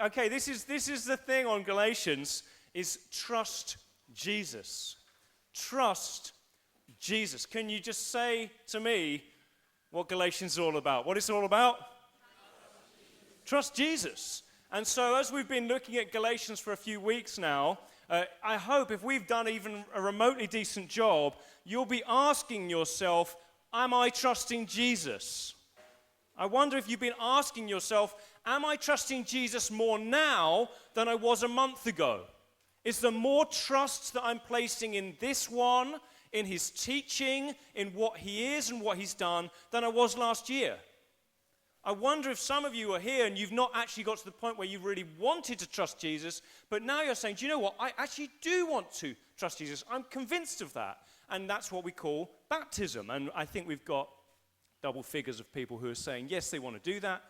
Okay, this is the thing on Galatians, is trust Jesus. Trust Jesus. Can you just say to me what Galatians is all about? What it's all about? Trust Jesus. And so as we've been looking at Galatians for a few weeks now, I hope if we've done even a remotely decent job, you'll be asking yourself, am I trusting Jesus? I wonder if you've been asking yourself, am I trusting Jesus more now than I was a month ago? Is there more trust that I'm placing in this one, in his teaching, in what he is and what he's done, than I was last year? I wonder if some of you are here and you've not actually got to the point where you really wanted to trust Jesus, but now you're saying, do you know what? I actually do want to trust Jesus. I'm convinced of that. And that's what we call baptism. And I think we've got double figures of people who are saying, yes, they want to do that.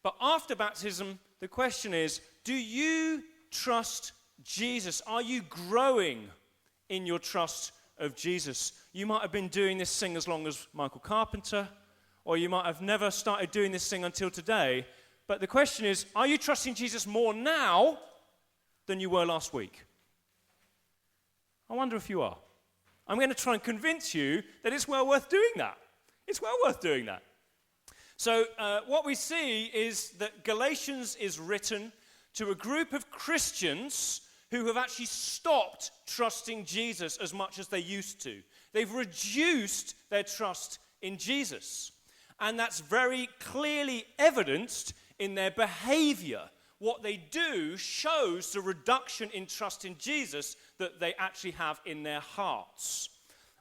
But after baptism, the question is, do you trust Jesus? Are you growing in your trust of Jesus? You might have been doing this thing as long as Michael Carpenter, or you might have never started doing this thing until today. But the question is, are you trusting Jesus more now than you were last week? I wonder if you are. I'm going to try and convince you that it's well worth doing that. It's well worth doing that. So what we see is that Galatians is written to a group of Christians who have actually stopped trusting Jesus as much as they used to. They've reduced their trust in Jesus. And that's very clearly evidenced in their behavior. What they do shows the reduction in trust in Jesus that they actually have in their hearts.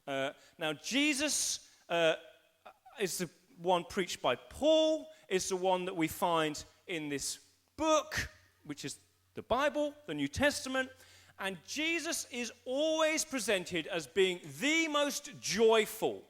Now, Jesus is the one preached by Paul, is the one that we find in this book, which is the Bible, the New Testament. And Jesus is always presented as being the most joyful,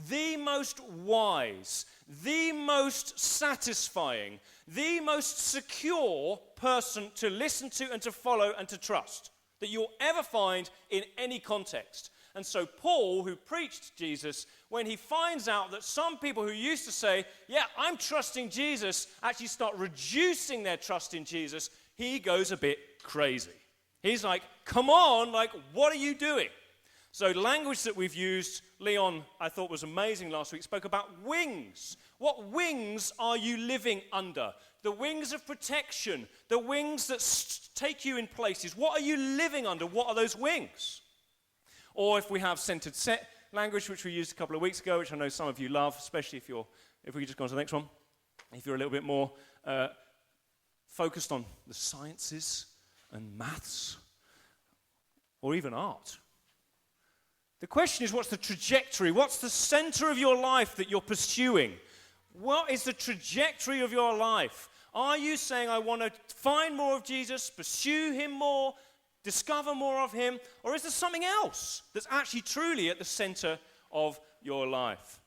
the most wise, the most satisfying, the most secure person to listen to and to follow and to trust that you'll ever find in any context. And so Paul, who preached Jesus, when he finds out that some people who used to say, yeah, I'm trusting Jesus, actually start reducing their trust in Jesus, he goes a bit crazy. He's like, come on, like, what are you doing? So language that we've used, Leon, I thought was amazing last week, spoke about wings. What wings are you living under? The wings of protection, the wings that take you in places. What are you living under? What are those wings? Or if we have centered set language, which we used a couple of weeks ago, which I know some of you love, especially if we could just go on to the next one, if you're a little bit more focused on the sciences and maths, or even art. The question is, what's the trajectory? What's the center of your life that you're pursuing? What is the trajectory of your life? Are you saying, I want to find more of Jesus, pursue him more, discover more of him, or is there something else that's actually truly at the center of your life?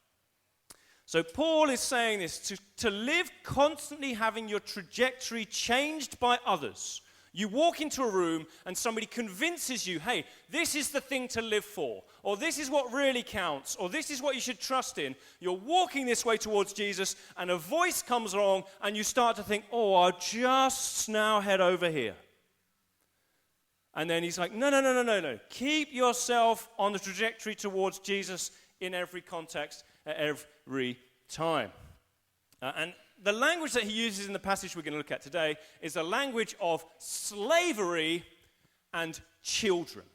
So Paul is saying this, to live constantly having your trajectory changed by others. You walk into a room and somebody convinces you, hey, this is the thing to live for, or this is what really counts, or this is what you should trust in. You're walking this way towards Jesus, and a voice comes along, and you start to think, oh, I'll just now head over here. And then he's like, no. Keep yourself on the trajectory towards Jesus in every context, at every time. And the language that he uses in the passage we're going to look at today is a language of slavery and children.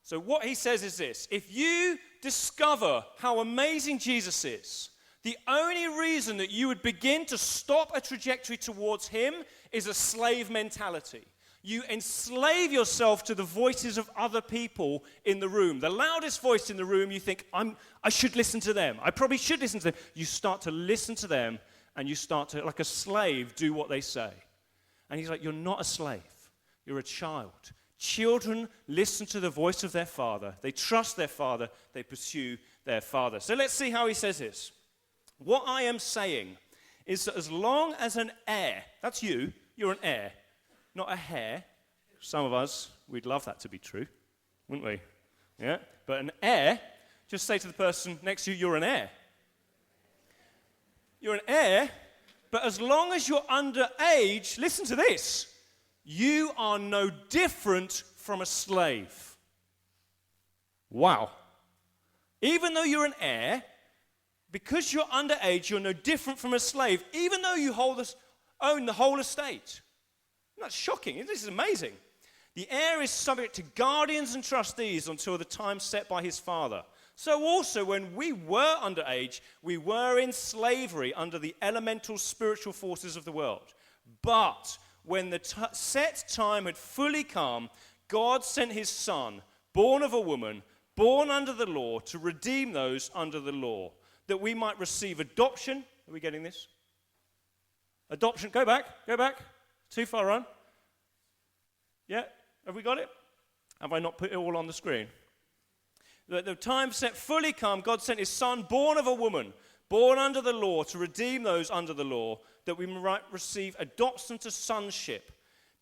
So what he says is this: if you discover how amazing Jesus is, the only reason that you would begin to stop a trajectory towards him is a slave mentality. You enslave yourself to the voices of other people in the room. The loudest voice in the room, you think, I should listen to them. I probably should listen to them. You start to listen to them, and you start to, like a slave, do what they say. And he's like, you're not a slave. You're a child. Children listen to the voice of their father. They trust their father. They pursue their father. So let's see how he says this. What I am saying is that as long as an heir, that's you, you're an heir, not a hair. Some of us, we'd love that to be true, wouldn't we? Yeah. But an heir, just say to the person next to you, you're an heir. You're an heir But as long as you're underage, listen to this, you are no different from a slave. Wow. Even though you're an heir, because you're underage, you're no different from a slave, even though you own the whole estate. That's shocking. This is amazing. The heir is subject to guardians and trustees until the time set by his father. So also, when we were underage, we were in slavery under the elemental spiritual forces of the world. But when the set time had fully come, God sent his Son, born of a woman, born under the law, to redeem those under the law, that we might receive adoption. Are we getting this? Adoption. Go back. Too far on. Yeah, have we got it? Have I not put it all on the screen? The time set fully come, God sent his Son, born of a woman, born under the law, to redeem those under the law, that we might receive adoption to sonship,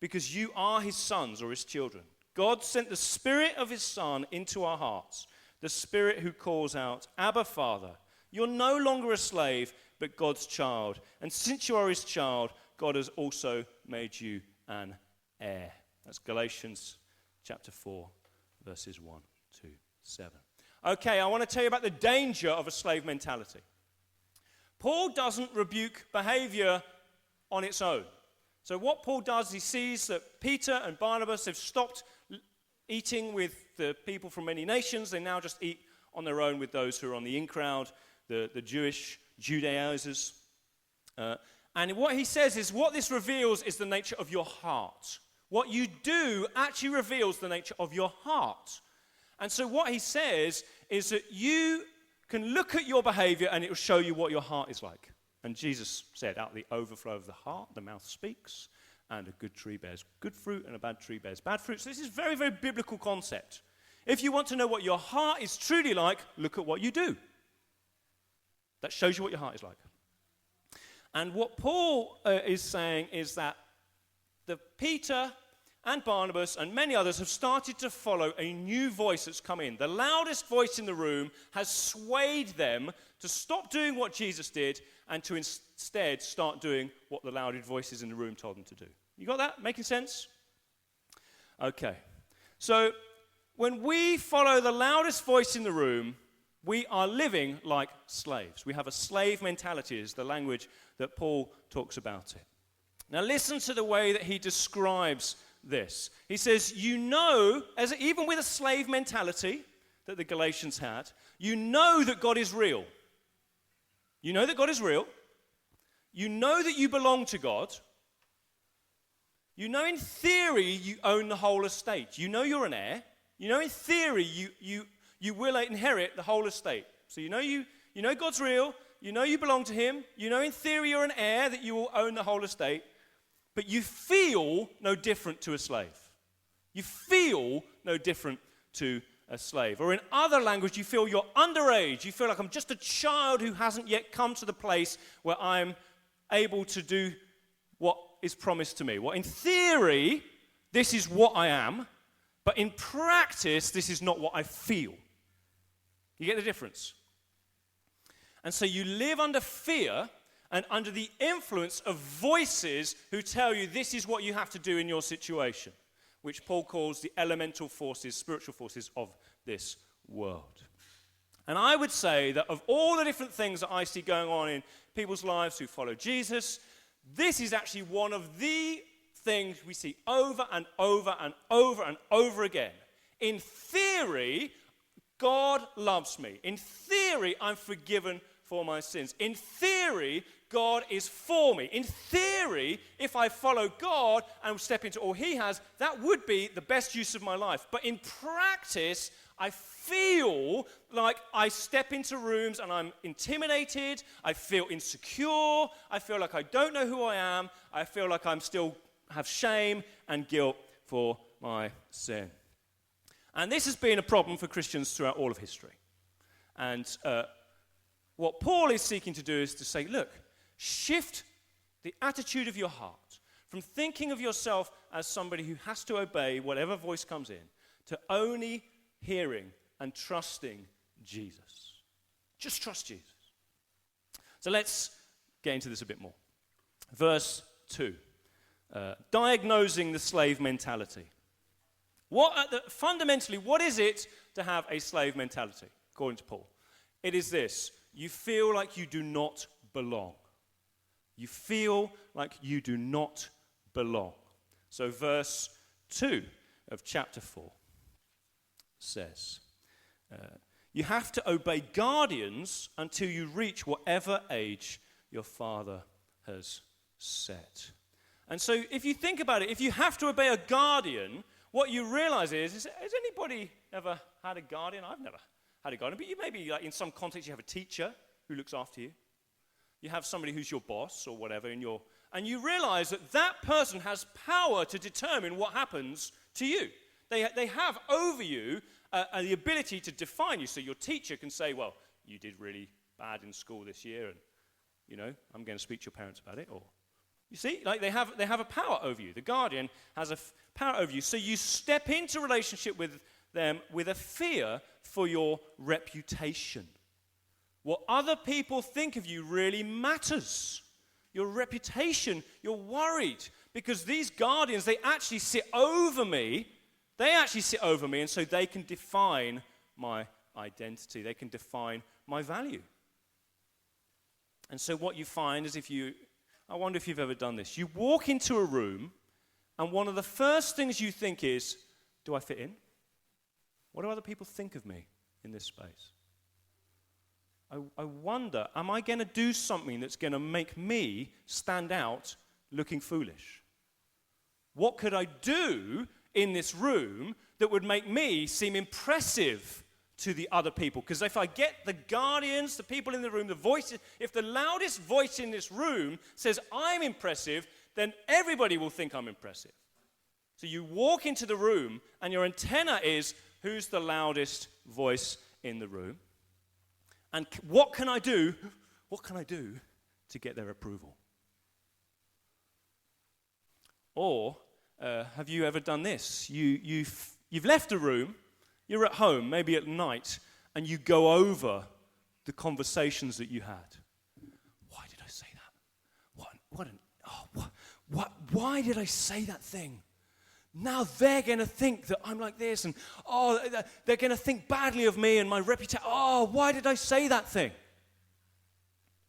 because you are his sons or his children. God sent the Spirit of his Son into our hearts, the Spirit who calls out, Abba, Father. You're no longer a slave, but God's child. And since you are his child, God has also made you an heir. That's Galatians chapter 4, verses 1 to 7. Okay, I want to tell you about the danger of a slave mentality. Paul doesn't rebuke behavior on its own. So what Paul does, he sees that Peter and Barnabas have stopped eating with the people from many nations. They now just eat on their own with those who are on the in crowd, the Jewish Judaizers. And what he says is what this reveals is the nature of your heart. What you do actually reveals the nature of your heart. And so what he says is that you can look at your behavior and it will show you what your heart is like. And Jesus said, out of the overflow of the heart, the mouth speaks, and a good tree bears good fruit, and a bad tree bears bad fruit. So this is a very, very biblical concept. If you want to know what your heart is truly like, look at what you do. That shows you what your heart is like. And what Paul is saying is that the Peter and Barnabas and many others have started to follow a new voice that's come in. The loudest voice in the room has swayed them to stop doing what Jesus did and to instead start doing what the loudest voices in the room told them to do. You got that? Making sense? Okay. So when we follow the loudest voice in the room, we are living like slaves. We have a slave mentality, is the language that Paul talks about it. Now listen to the way that he describes this. He says, you know, even with a slave mentality that the Galatians had, you know that God is real. You know that God is real. You know that you belong to God. You know in theory you own the whole estate. You know you're an heir. You know in theory you will inherit the whole estate. So you know God's real. You know you belong to him. You know in theory you're an heir, that you will own the whole estate. But you feel no different to a slave. You feel no different to a slave. Or in other language, you feel you're underage. You feel like I'm just a child who hasn't yet come to the place where I'm able to do what is promised to me. Well, in theory, this is what I am. But in practice, this is not what I feel. You get the difference? And so you live under fear and under the influence of voices who tell you this is what you have to do in your situation, which Paul calls the elemental forces, spiritual forces of this world. And I would say that of all the different things that I see going on in people's lives who follow Jesus, this is actually one of the things we see over and over and over and over again. In theory, God loves me. In theory, I'm forgiven for my sins. In theory, God is for me. In theory, if I follow God and step into all he has, that would be the best use of my life. But in practice, I feel like I step into rooms and I'm intimidated. I feel insecure. I feel like I don't know who I am. I feel like I'm still have shame and guilt for my sin. And this has been a problem for Christians throughout all of history. And what Paul is seeking to do is to say, look, shift the attitude of your heart from thinking of yourself as somebody who has to obey whatever voice comes in to only hearing and trusting Jesus. Just trust Jesus. So let's get into this a bit more. Verse 2, diagnosing the slave mentality. Fundamentally, what is it to have a slave mentality, according to Paul? It is this: you feel like you do not belong. You feel like you do not belong. So verse 2 of chapter 4 says, you have to obey guardians until you reach whatever age your father has set. And so if you think about it, if you have to obey a guardian, what you realize is has anybody ever had a guardian? I've never had a guardian, but you maybe like in some context you have a teacher who looks after you. You have somebody who's your boss or whatever and you realize that that person has power to determine what happens to you. They have over you the ability to define you. So your teacher can say, well, you did really bad in school this year, and, I'm going to speak to your parents about it. Or, you see, like they have a power over you. The guardian has a power over you. So you step into relationship with them with a fear for your reputation. What other people think of you really matters. Your reputation, you're worried. Because these guardians, they actually sit over me. And so they can define my identity. They can define my value. And so what you find is I wonder if you've ever done this. You walk into a room, and one of the first things you think is, do I fit in? What do other people think of me in this space? I wonder, am I going to do something that's going to make me stand out looking foolish? What could I do in this room that would make me seem impressive to the other people? Because if I get the guardians, the people in the room, the voices, if the loudest voice in this room says I'm impressive, then everybody will think I'm impressive. So you walk into the room and your antenna is, who's the loudest voice in the room? And what can I do? What can I do to get their approval? Or have you ever done this? You've left a room, you're at home, maybe at night, and you go over the conversations that you had. Why did I say that? Why did I say that thing? Now they're going to think that I'm like this, and they're going to think badly of me and my reputation. Why did I say that thing?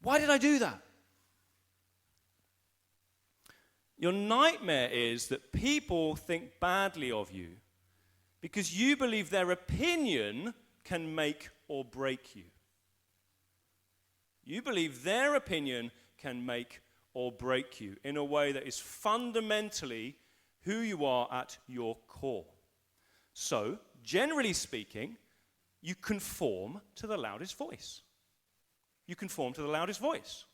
Why did I do that? Your nightmare is that people think badly of you because you believe their opinion can make or break you. You believe their opinion can make or break you in a way that is fundamentally who you are at your core. So, generally speaking, you conform to the loudest voice. You conform to the loudest voice.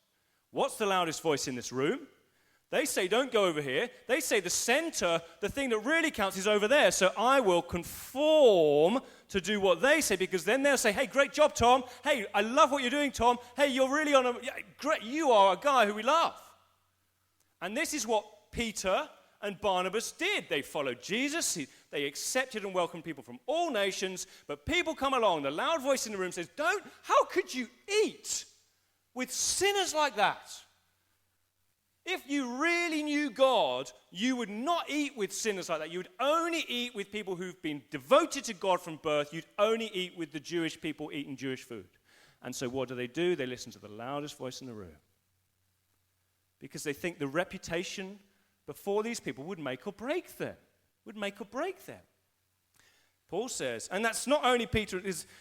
What's the loudest voice in this room? They say, don't go over here. They say the center, the thing that really counts, is over there. So I will conform to do what they say, because then they'll say, hey, great job, Tom. Hey, I love what you're doing, Tom. Hey, you're really great. You are a guy who we love. And this is what Peter and Barnabas did. They followed Jesus. They accepted and welcomed people from all nations. But people come along. The loud voice in the room says, how could you eat with sinners like that? If you really knew God, you would not eat with sinners like that. You would only eat with people who've been devoted to God from birth. You'd only eat with the Jewish people eating Jewish food. And so what do? They listen to the loudest voice in the room. Because they think the reputation before these people would make or break them. Paul says, and that's not only Peter,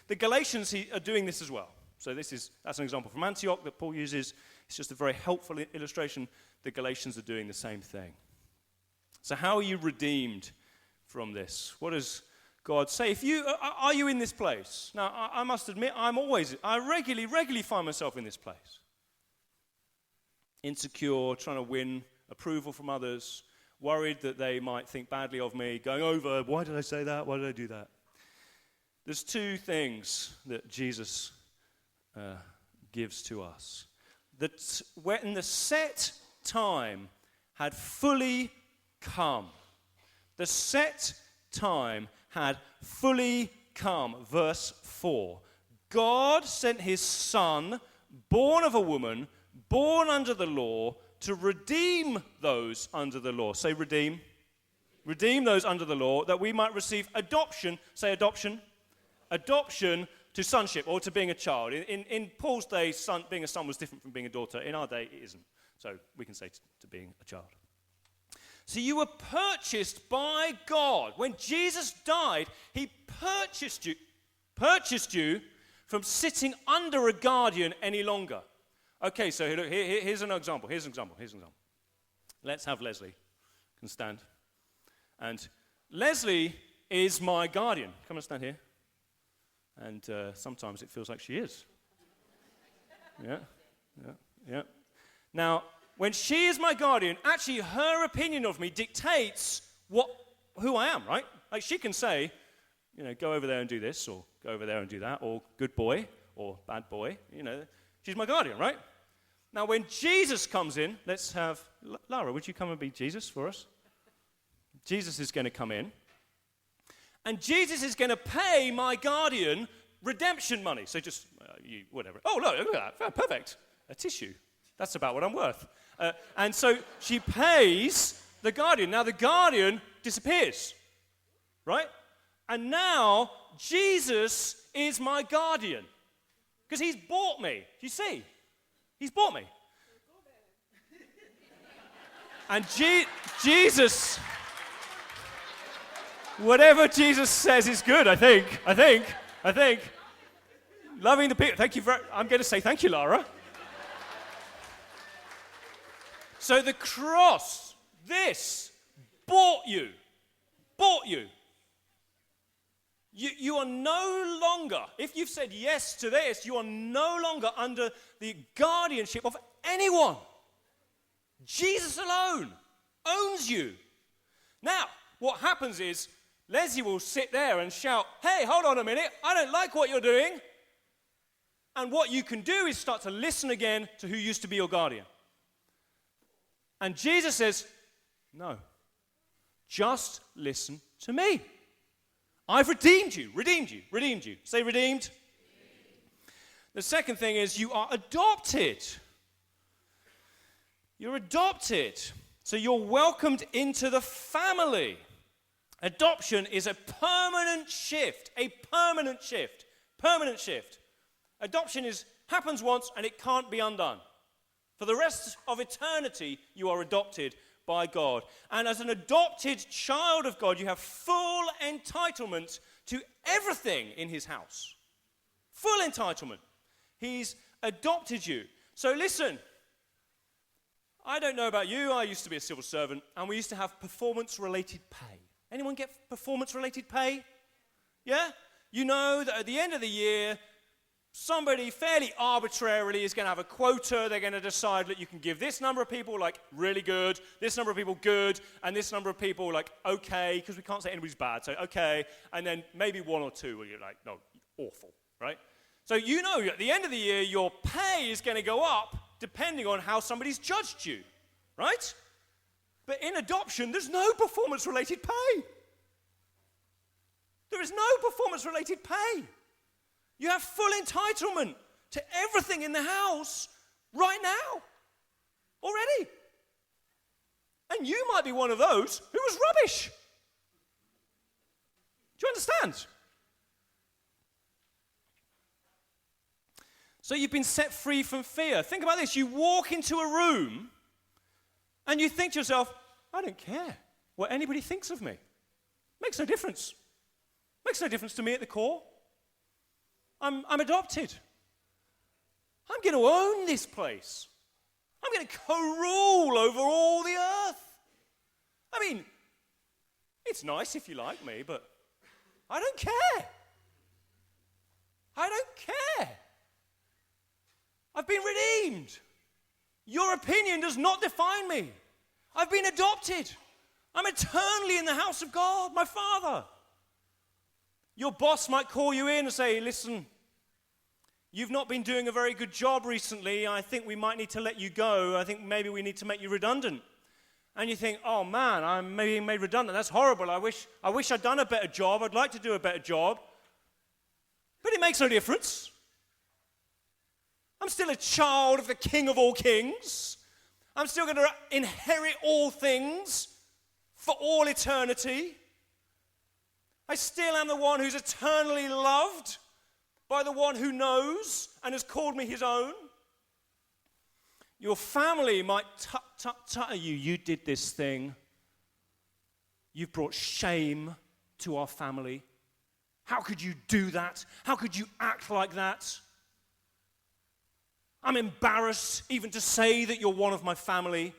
the Galatians are doing this as well. So that's an example from Antioch that Paul uses. It's just a very helpful illustration. The Galatians are doing the same thing. So how are you redeemed from this? What does God say? Are you in this place? Now, I must admit, I regularly find myself in this place. Insecure, trying to win approval from others, worried that they might think badly of me, going over, why did I say that? Why did I do that? There's two things that Jesus gives to us. That when the set time had fully come, verse 4, God sent his Son, born of a woman, born under the law to redeem those under the law. Say redeem. Redeem those under the law, that we might receive adoption. Say adoption. Adoption to sonship, or to being a child. In Paul's day, being a son was different from being a daughter. In our day, it isn't. So we can say to being a child. So you were purchased by God. When Jesus died, he purchased you from sitting under a guardian any longer. Okay, so look, here's an example. Let's have Leslie. Can stand. And Leslie is my guardian. Come and stand here. And sometimes it feels like she is. Yeah. Now, when she is my guardian, actually her opinion of me dictates who I am, right? Like she can say, go over there and do this, or go over there and do that, or good boy, or bad boy. She's my guardian, right? Now, when Jesus comes in, let's have, Lara, would you come and be Jesus for us? Jesus is going to come in. And Jesus is going to pay my guardian redemption money. So just, whatever. Oh, look at that. Perfect. A tissue. That's about what I'm worth. And so she pays the guardian. Now the guardian disappears, right? And now Jesus is my guardian. Because he's bought me. You see? He's bought me. And Jesus, whatever Jesus says is good, I think. Loving the people. Thank you I'm going to say thank you, Lara. So the cross, this, bought you. You are no longer, if you've said yes to this, you are no longer under the guardianship of anyone. Jesus alone owns you. Now, what happens is, Leslie will sit there and shout, hey, hold on a minute, I don't like what you're doing. And what you can do is start to listen again to who used to be your guardian. And Jesus says, no, just listen to me. I've redeemed you. Say redeemed. The second thing is you are adopted. You're adopted. So you're welcomed into the family. Adoption is a permanent shift. Adoption happens once and it can't be undone. For the rest of eternity, you are adopted by God. And as an adopted child of God, you have full entitlement to everything in his house. Full entitlement. He's adopted you. So listen, I don't know about you, I used to be a civil servant, and we used to have performance-related pay. Anyone get performance-related pay? Yeah? You know that at the end of the year, somebody fairly arbitrarily is going to have a quota. They're going to decide that you can give this number of people, like, really good, this number of people good, and this number of people, like, okay, because we can't say anybody's bad, so okay, and then maybe one or two where you're like, no, awful, right? So you know at the end of the year, your pay is going to go up depending on how somebody's judged you, right? But in adoption, there's no performance-related pay. There is no performance-related pay. You have full entitlement to everything in the house right now, already. And you might be one of those who was rubbish. Do you understand? So you've been set free from fear. Think about this. You walk into a room and you think to yourself, I don't care what anybody thinks of me. Makes no difference. Makes no difference to me at the core. I'm adopted. I'm going to own this place. I'm going to co-rule over all the earth. I mean, it's nice if you like me, but I don't care. I don't care. I've been redeemed. Your opinion does not define me. I've been adopted. I'm eternally in the house of God, my Father. Your boss might call you in and say, listen, you've not been doing a very good job recently. I think we might need to let you go. I think maybe we need to make you redundant. And you think, oh man, I'm being made redundant. That's horrible. I wish I'd done a better job. I'd like to do a better job. But it makes no difference. I'm still a child of the King of all kings. I'm still going to inherit all things for all eternity. I still am the one who's eternally loved by the one who knows and has called me his own. Your family might tut at you. You did this thing. You've brought shame to our family. How could you do that? How could you act like that? I'm embarrassed even to say that you're one of my family.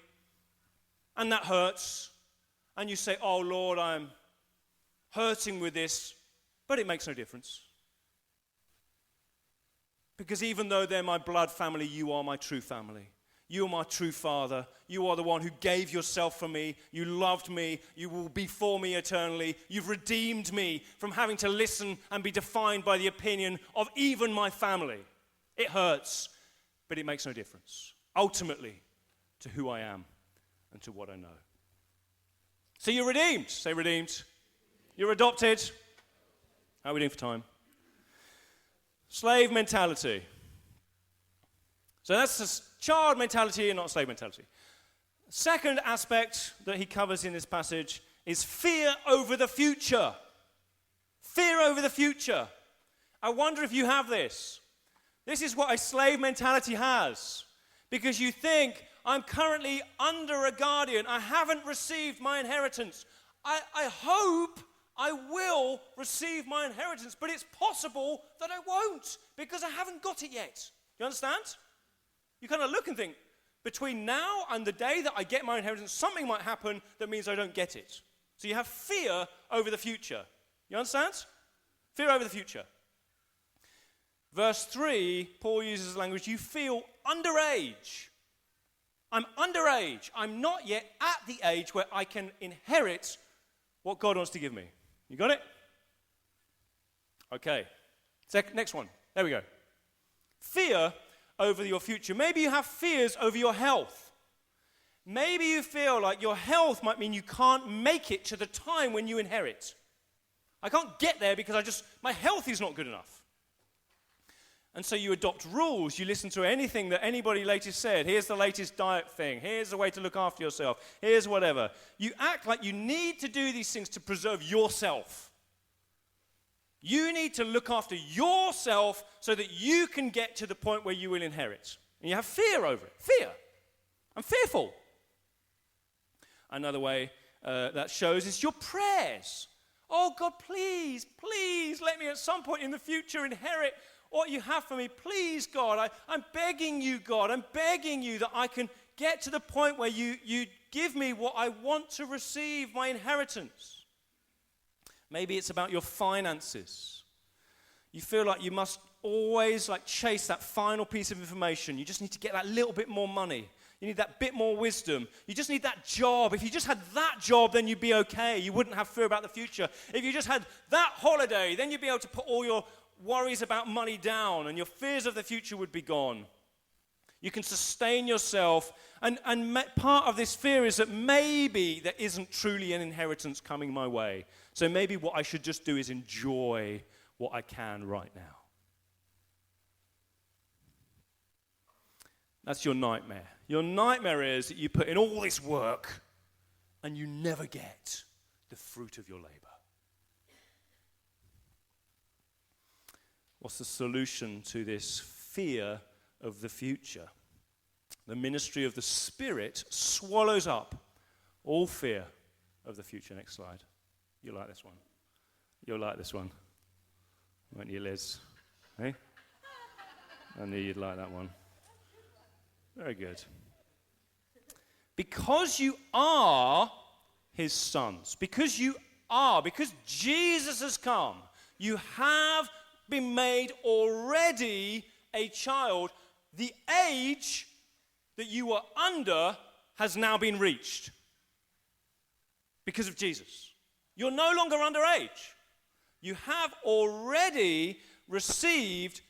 And that hurts. And you say, oh Lord, I'm hurting with this. But it makes no difference. Because even though they're my blood family, you are my true family. You are my true Father. You are the one who gave yourself for me. You loved me. You will be for me eternally. You've redeemed me from having to listen and be defined by the opinion of even my family. It hurts, but it makes no difference. Ultimately, to who I am and to what I know. So you're redeemed. Say redeemed. You're adopted. How are we doing for time? Slave mentality. So that's the child mentality and not slave mentality. Second aspect that he covers in this passage is fear over the future. Fear over the future. I wonder if you have this. This is what a slave mentality has. Because you think, I'm currently under a guardian. I haven't received my inheritance. I hope I will receive my inheritance, but it's possible that I won't because I haven't got it yet. You understand? You kind of look and think, between now and the day that I get my inheritance, something might happen that means I don't get it. So you have fear over the future. You understand? Fear over the future. Verse 3, Paul uses language, you feel underage. I'm underage. I'm not yet at the age where I can inherit what God wants to give me. You got it? Okay. Next one. There we go. Fear over your future. Maybe you have fears over your health. Maybe you feel like your health might mean you can't make it to the time when you inherit. I can't get there because my health is not good enough. And so you adopt rules. You listen to anything that anybody latest said. Here's the latest diet thing. Here's the way to look after yourself. Here's whatever. You act like you need to do these things to preserve yourself. You need to look after yourself so that you can get to the point where you will inherit. And you have fear over it. Fear. I'm fearful. Another way that shows is your prayers. Oh, God, please, please let me at some point in the future inherit what you have for me. Please, God, I'm begging you, God. I'm begging you that I can get to the point where you give me what I want to receive, my inheritance. Maybe it's about your finances. You feel like you must always chase that final piece of information. You just need to get that little bit more money. You need that bit more wisdom. You just need that job. If you just had that job, then you'd be okay. You wouldn't have fear about the future. If you just had that holiday, then you'd be able to put all your worries about money down and your fears of the future would be gone. You can sustain yourself. And part of this fear is that maybe there isn't truly an inheritance coming my way. So maybe what I should just do is enjoy what I can right now. That's your nightmare. Your nightmare is that you put in all this work and you never get the fruit of your labor. What's the solution to this fear of the future? The ministry of the Spirit swallows up all fear of the future. Next slide. You'll like this one. You'll like this one. Won't you, Liz? Hey? I knew you'd like that one. Very good. Because you are his sons, because Jesus has come, you have been made already a child. The age that you were under has now been reached because of Jesus. You're no longer underage. You have already received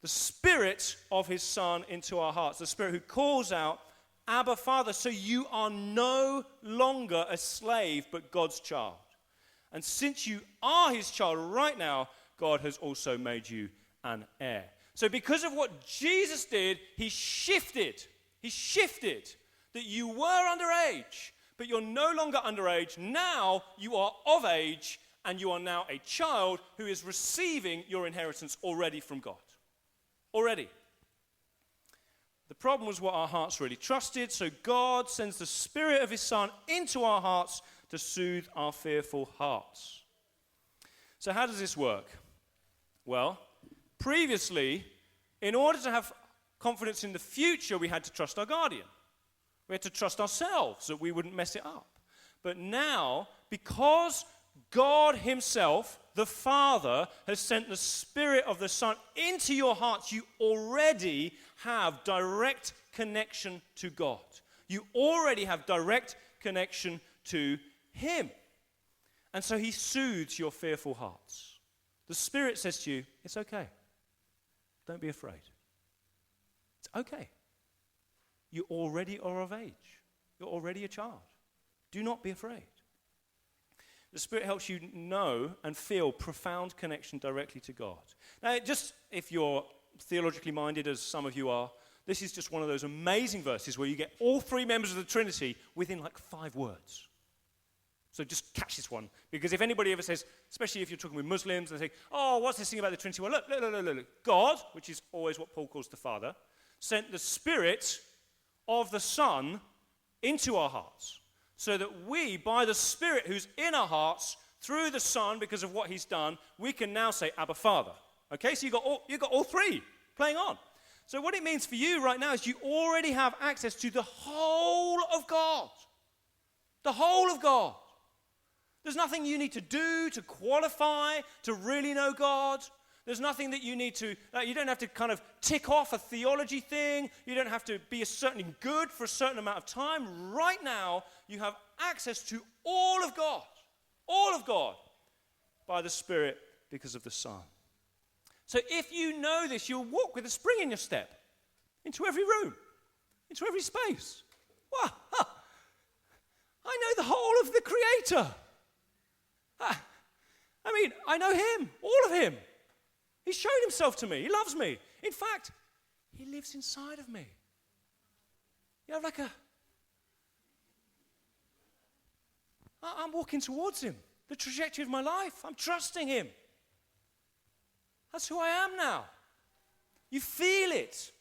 the Spirit of his Son into our hearts, the Spirit who calls out, Abba, Father. So you are no longer a slave, but God's child. And since you are his child right now, God has also made you an heir. So because of what Jesus did, he shifted that you were underage, but you're no longer underage. Now you are of age, and you are now a child who is receiving your inheritance already from God. Already. The problem was what our hearts really trusted, so God sends the Spirit of his Son into our hearts to soothe our fearful hearts. So how does this work? Well, previously, in order to have confidence in the future, we had to trust our guardian. We had to trust ourselves that we wouldn't mess it up. But now, because God himself, the Father, has sent the Spirit of the Son into your hearts, you already have direct connection to God. You already have direct connection to him. And so he soothes your fearful hearts. The Spirit says to you, it's okay. Don't be afraid. It's okay. You already are of age. You're already a child. Do not be afraid. The Spirit helps you know and feel profound connection directly to God. Now, just if you're theologically minded, as some of you are, this is just one of those amazing verses where you get all three members of the Trinity within like 5 words. So just catch this one, because if anybody ever says, especially if you're talking with Muslims, they say, oh, what's this thing about the Trinity? Well, look. God, which is always what Paul calls the Father, sent the Spirit of the Son into our hearts, so that we, by the Spirit who's in our hearts, through the Son, because of what he's done, we can now say, Abba, Father. Okay, so you got all three playing on. So what it means for you right now is you already have access to the whole of God. The whole of God. There's nothing you need to do to qualify to really know God. There's nothing that you need to, you don't have to kind of tick off a theology thing. You don't have to be a certain good for a certain amount of time. Right now, you have access to all of God, by the Spirit because of the Son. So if you know this, you'll walk with a spring in your step into every room, into every space. Wow, I know the whole of the Creator. I know him, all of him. He's shown himself to me. He loves me. In fact, he lives inside of me. You have I'm walking towards him. The trajectory of my life. I'm trusting him. That's who I am now. You feel it.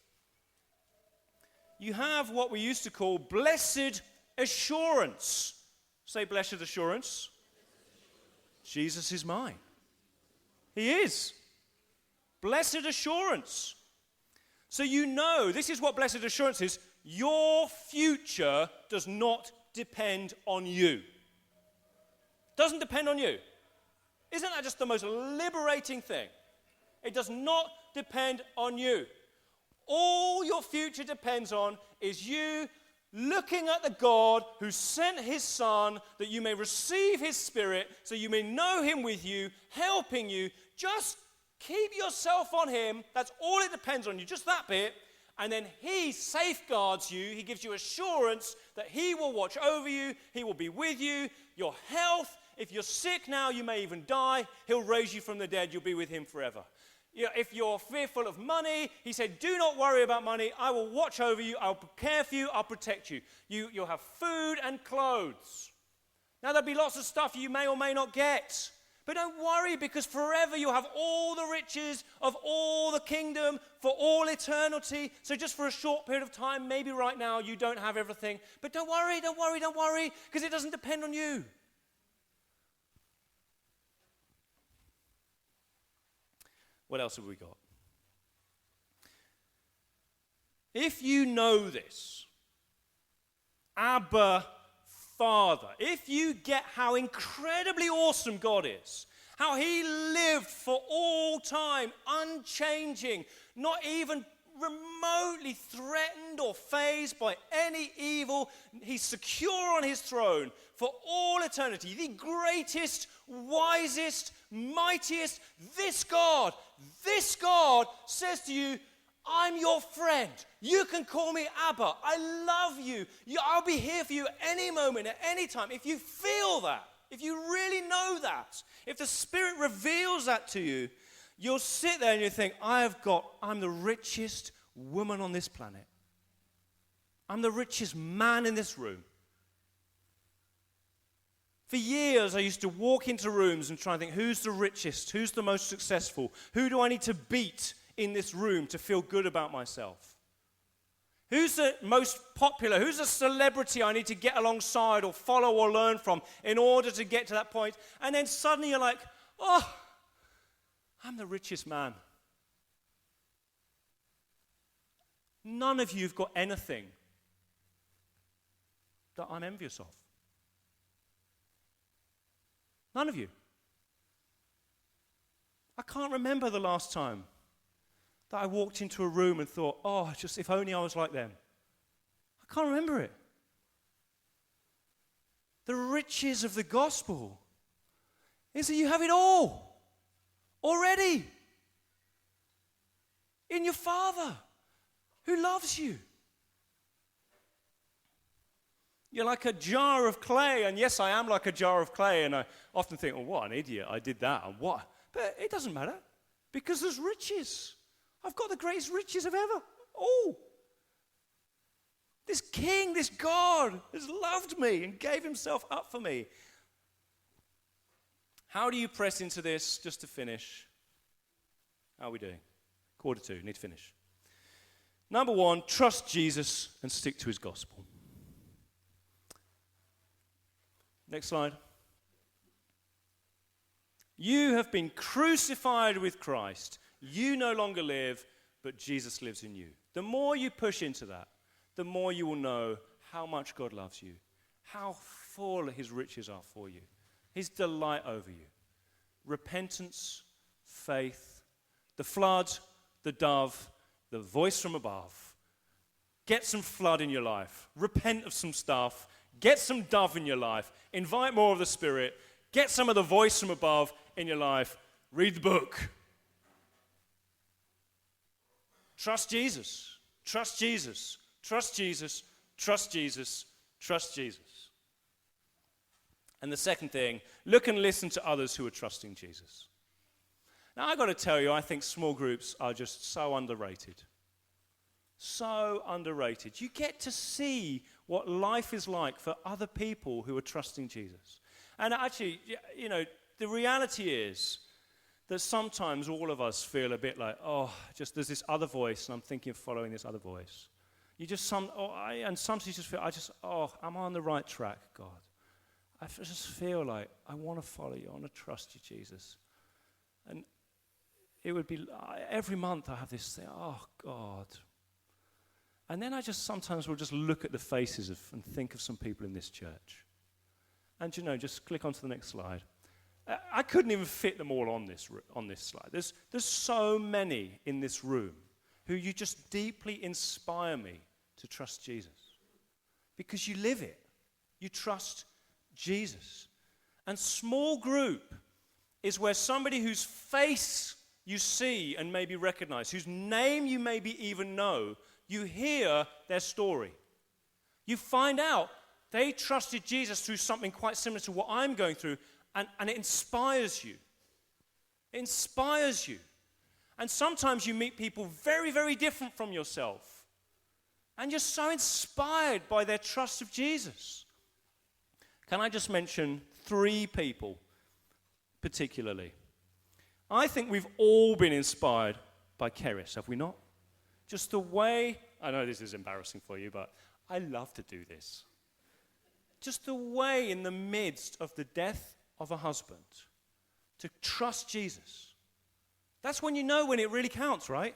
You have what we used to call blessed assurance. Say blessed assurance. Jesus is mine. He is. Blessed assurance. So you know, this is what blessed assurance is. Your future does not depend on you. Doesn't depend on you. Isn't that just the most liberating thing? It does not depend on you. All your future depends on is you looking at the God who sent his Son that you may receive his Spirit, so you may know him with you, helping you. Just keep yourself on him. That's all it depends on you, just that bit. And then he safeguards you. He gives you assurance that he will watch over you. He will be with you. Your health, if you're sick now, you may even die. He'll raise you from the dead. You'll be with him forever. If you're fearful of money, he said, do not worry about money. I will watch over you. I'll care for you. I'll protect you. You'll have food and clothes. Now, there'll be lots of stuff you may or may not get. But don't worry, because forever you'll have all the riches of all the kingdom for all eternity. So just for a short period of time, maybe right now you don't have everything. But don't worry, because it doesn't depend on you. What else have we got? If you know this, Abba, Father, if you get how incredibly awesome God is, how he lived for all time, unchanging, not even remotely threatened or fazed by any evil, he's secure on his throne for all eternity, the greatest, wisest, mightiest, this God says to you, I'm your friend. You can call me Abba. I love you. I'll be here for you at any moment, at any time. If you feel that, if you really know that, if the Spirit reveals that to you, You'll sit there and you think, I'm the richest woman on this planet. I'm the richest man in this room. For years, I used to walk into rooms and try and think, who's the richest? Who's the most successful? Who do I need to beat in this room to feel good about myself? Who's the most popular? Who's a celebrity I need to get alongside or follow or learn from in order to get to that point? And then suddenly you're like, oh, I'm the richest man. None of you have got anything that I'm envious of. None of you. I can't remember the last time that I walked into a room and thought, oh, just if only I was like them. I can't remember it. The riches of the gospel is that you have it all already in your Father who loves you. You're like a jar of clay, and yes, I am like a jar of clay, and I often think, oh, what an idiot, I did that, and what? But it doesn't matter, because there's riches. I've got the greatest riches of ever. Oh, this King, this God has loved me and gave himself up for me. How do you press into this, just to finish? How are we doing? 1:45, need to finish. Number one, trust Jesus and stick to his gospel. Next slide. You have been crucified with Christ. You no longer live, but Jesus lives in you. The more you push into that, the more you will know how much God loves you, how full his riches are for you, his delight over you. Repentance, faith, the flood, the dove, the voice from above. Get some flood in your life. Repent of some stuff. Get some dove in your life. Invite more of the Spirit. Get some of the voice from above in your life. Read the book. Trust Jesus. Trust Jesus. Trust Jesus. Trust Jesus. Trust Jesus. And the second thing, look and listen to others who are trusting Jesus. Now, I've got to tell you, I think small groups are just so underrated. So underrated. You get to see what life is like for other people who are trusting Jesus. And actually, you know, the reality is that sometimes all of us feel a bit like, oh, just there's this other voice, and I'm thinking of following this other voice. And sometimes you just feel, I'm on the right track, God. I just feel like I want to follow you. I want to trust you, Jesus. And it would be, every month I have this thing, oh, God. And then I just sometimes will just look at the faces and think of some people in this church. And just click onto the next slide. I couldn't even fit them all on this slide. There's so many in this room who you just deeply inspire me to trust Jesus. Because you live it. You trust Jesus. And small group is where somebody whose face you see and maybe recognize, whose name you maybe even know, you hear their story. You find out they trusted Jesus through something quite similar to what I'm going through, and it inspires you. It inspires you. And sometimes you meet people very, very different from yourself, and you're so inspired by their trust of Jesus. Can I just mention 3 people particularly? I think we've all been inspired by Keris, have we not? Just the way, I know this is embarrassing for you, but I love to do this. Just the way in the midst of the death of a husband to trust Jesus. That's when you know when it really counts, right?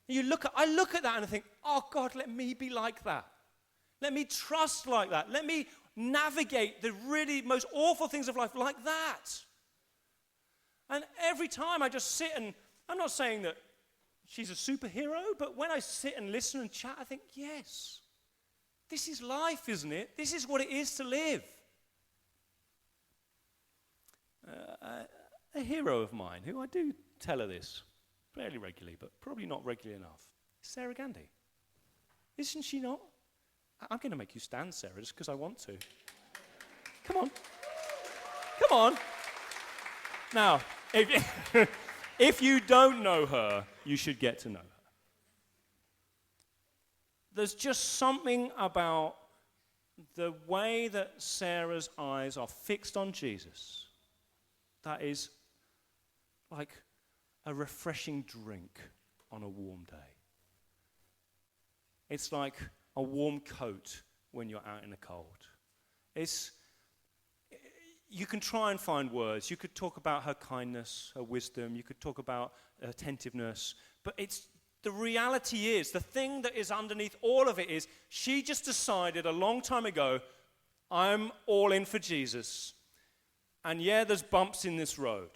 I look at that and I think, oh God, let me be like that. Let me trust like that. Let me navigate the really most awful things of life like that. And every time I just sit and, I'm not saying that she's a superhero, but when I sit and listen and chat, I think, yes, this is life, isn't it? This is what it is to live. A hero of mine, who I do tell her this fairly regularly, but probably not regularly enough, is Sarah Gandhi. Isn't she not? I'm going to make you stand, Sarah, just because I want to. Come on. Come on. Now, If you don't know her, you should get to know her. There's just something about the way that Sarah's eyes are fixed on Jesus that is like a refreshing drink on a warm day. It's like a warm coat when you're out in the cold. You can try and find words. You could talk about her kindness, her wisdom. You could talk about attentiveness. But the reality is, the thing that is underneath all of it is, she just decided a long time ago, I'm all in for Jesus. And yeah, there's bumps in this road.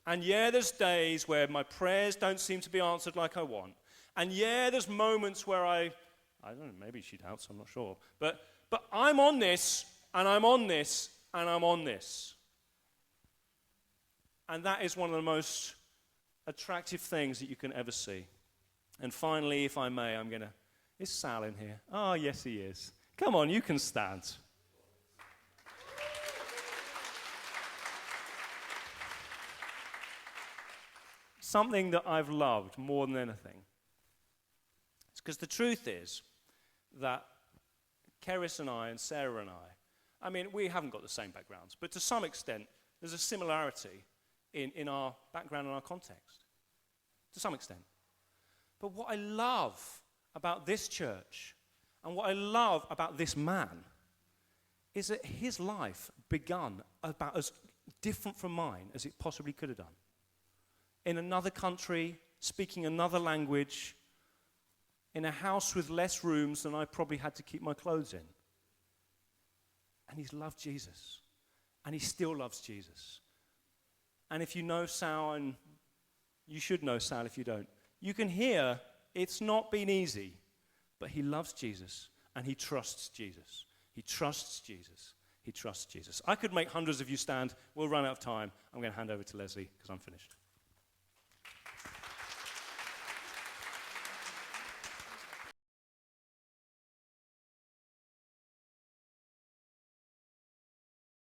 And yeah, there's days where my prayers don't seem to be answered like I want. And yeah, there's moments where I don't know, maybe she doubts, I'm not sure. But I'm on this, and I'm on this, and I'm on this. And that is one of the most attractive things that you can ever see. And finally, if I may, is Sal in here? Oh, yes, he is. Come on, you can stand. Something that I've loved more than anything. It's because the truth is that Keris and I and Sarah and I mean, we haven't got the same backgrounds, but to some extent, there's a similarity in our background and our context. To some extent. But what I love about this church and what I love about this man is that his life begun about as different from mine as it possibly could have done. In another country, speaking another language, in a house with less rooms than I probably had to keep my clothes in. And he's loved Jesus. And he still loves Jesus. And if you know Sal, and you should know Sal if you don't, you can hear it's not been easy, but he loves Jesus and he trusts Jesus. He trusts Jesus. He trusts Jesus. I could make hundreds of you stand. We'll run out of time. I'm going to hand over to Leslie because I'm finished.